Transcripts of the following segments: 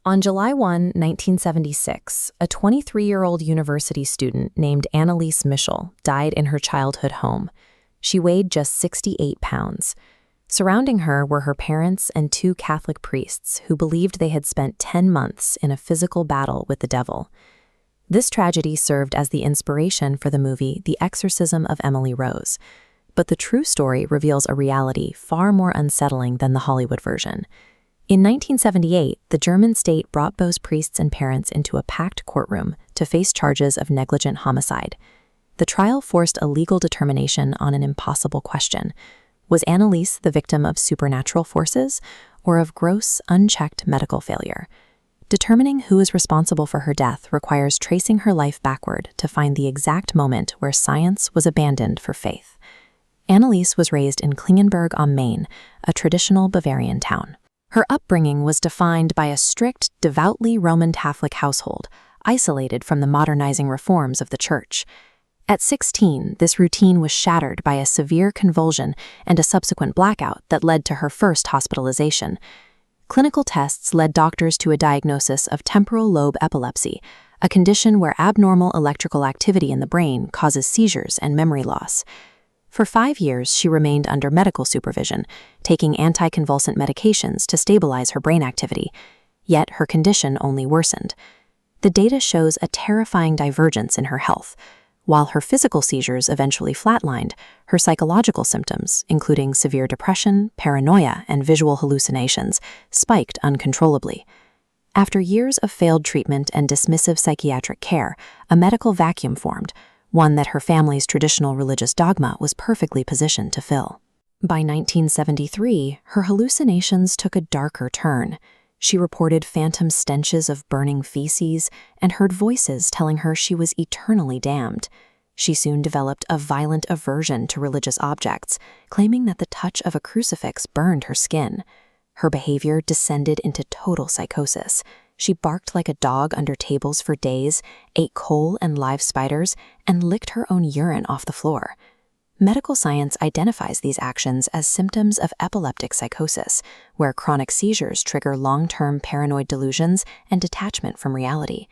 On July 1, 1976, a 23-year-old university student named Anneliese Michel died in her childhood home. She weighed just 68 pounds. Surrounding her were her parents and 2 Catholic priests who believed they had spent 10 months in a physical battle with the devil. This tragedy served as the inspiration for the movie The Exorcism of Emily Rose. But the true story reveals a reality far more unsettling than the Hollywood version. In 1978, the German state brought Bo's priests and parents into a packed courtroom to face charges of negligent homicide. The trial forced a legal determination on an impossible question. Was Anneliese the victim of supernatural forces or of gross, unchecked medical failure? Determining who is responsible for her death requires tracing her life backward to find the exact moment where science was abandoned for faith. Anneliese was raised in Klingenberg am Main, a traditional Bavarian town. Her upbringing was defined by a strict, devoutly Roman Catholic household, isolated from the modernizing reforms of the Church. At 16, this routine was shattered by a severe convulsion and a subsequent blackout that led to her first hospitalization. Clinical tests led doctors to a diagnosis of temporal lobe epilepsy, a condition where abnormal electrical activity in the brain causes seizures and memory loss. For 5 years, she remained under medical supervision, taking anticonvulsant medications to stabilize her brain activity, yet her condition only worsened. The data shows a terrifying divergence in her health. While her physical seizures eventually flatlined, her psychological symptoms, including severe depression, paranoia, and visual hallucinations, spiked uncontrollably. After years of failed treatment and dismissive psychiatric care, a medical vacuum formed, one that her family's traditional religious dogma was perfectly positioned to fill. By 1973, her hallucinations took a darker turn. She reported phantom stenches of burning feces and heard voices telling her she was eternally damned. She soon developed a violent aversion to religious objects, claiming that the touch of a crucifix burned her skin. Her behavior descended into total psychosis. She barked like a dog under tables for days, ate coal and live spiders, and licked her own urine off the floor. Medical science identifies these actions as symptoms of epileptic psychosis, where chronic seizures trigger long-term paranoid delusions and detachment from reality.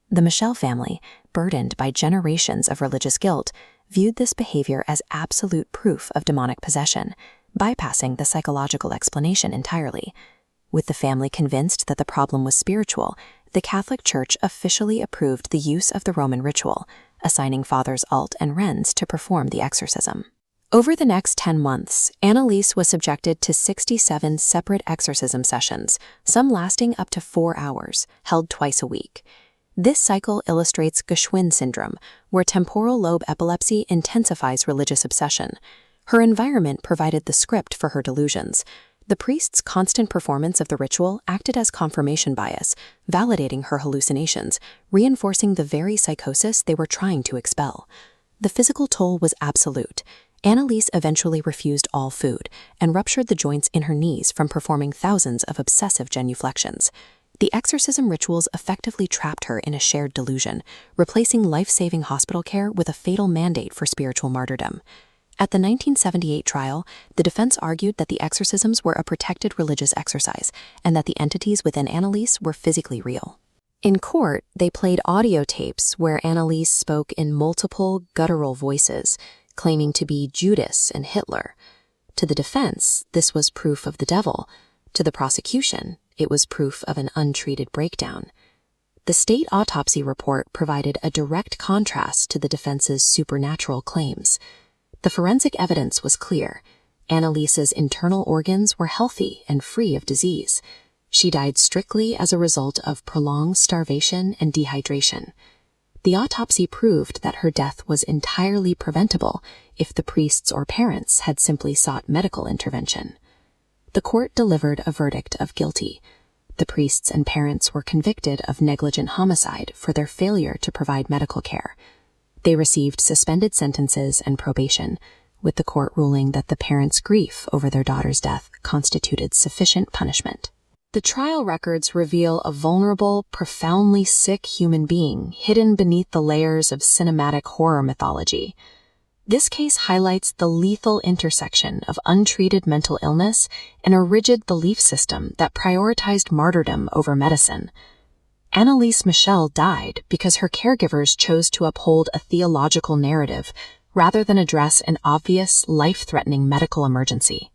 The Michel family, burdened by generations of religious guilt, viewed this behavior as absolute proof of demonic possession, bypassing the psychological explanation entirely. With the family convinced that the problem was spiritual, the Catholic Church officially approved the use of the Roman ritual, assigning Fathers Alt and Renz to perform the exorcism. Over the next 10 months, Anneliese was subjected to 67 separate exorcism sessions, some lasting up to 4 hours, held twice a week. This cycle illustrates Geschwin syndrome, where temporal lobe epilepsy intensifies religious obsession. Her environment provided the script for her delusions. The priest's constant performance of the ritual acted as confirmation bias, validating her hallucinations, reinforcing the very psychosis they were trying to expel. The physical toll was absolute. Anneliese eventually refused all food and ruptured the joints in her knees from performing thousands of obsessive genuflections. The exorcism rituals effectively trapped her in a shared delusion, replacing life-saving hospital care with a fatal mandate for spiritual martyrdom. At the 1978 trial, the defense argued that the exorcisms were a protected religious exercise and that the entities within Anneliese were physically real. In court, they played audio tapes where Anneliese spoke in multiple guttural voices, claiming to be Judas and Hitler. To the defense, this was proof of the devil. To the prosecution, it was proof of an untreated breakdown. The state autopsy report provided a direct contrast to the defense's supernatural claims. The forensic evidence was clear. Anneliese's internal organs were healthy and free of disease. She died strictly as a result of prolonged starvation and dehydration. The autopsy proved that her death was entirely preventable if the priests or parents had simply sought medical intervention. The court delivered a verdict of guilty. The priests and parents were convicted of negligent homicide for their failure to provide medical care. They received suspended sentences and probation, with the court ruling that the parents' grief over their daughter's death constituted sufficient punishment. The trial records reveal a vulnerable, profoundly sick human being hidden beneath the layers of cinematic horror mythology. This case highlights the lethal intersection of untreated mental illness and a rigid belief system that prioritized martyrdom over medicine. Anneliese Michel died because her caregivers chose to uphold a theological narrative rather than address an obvious, life-threatening medical emergency.